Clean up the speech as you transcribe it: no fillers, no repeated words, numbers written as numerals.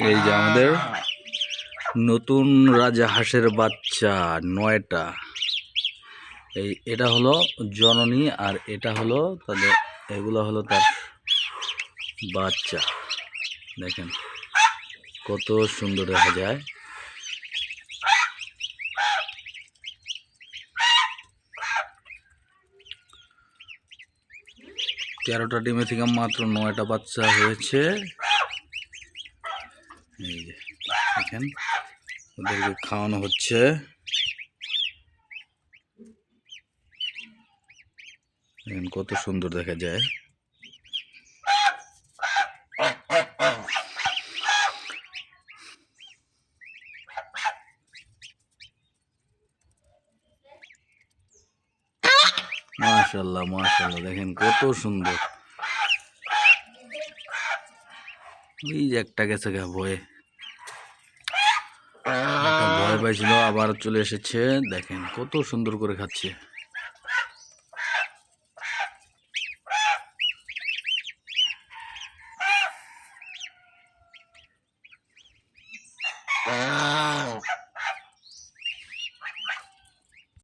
এই যে আমাদের নতুন রাজহাঁসের বাচ্চা 9টা। এটা হলো জননী আর এটা হলো তাদের, এগুলো হলো তার বাচ্চা। দেখেন কত সুন্দর দেখা যায়। তেরোটা ডিমে থেকে মাত্র 9টা বাচ্চা হয়েছে। এই যে দেখেন ওদেরকে খাওয়ানো হচ্ছে। দেখেন কত সুন্দর দেখা যায়। মাশাআল্লাহ মাশাআল্লাহ, দেখেন কত সুন্দর। এই যে একটা গেছে গা ভয়ে, ভয় পাইছিল আবার চলে এসেছে। দেখেন কত সুন্দর করে খাচ্ছে।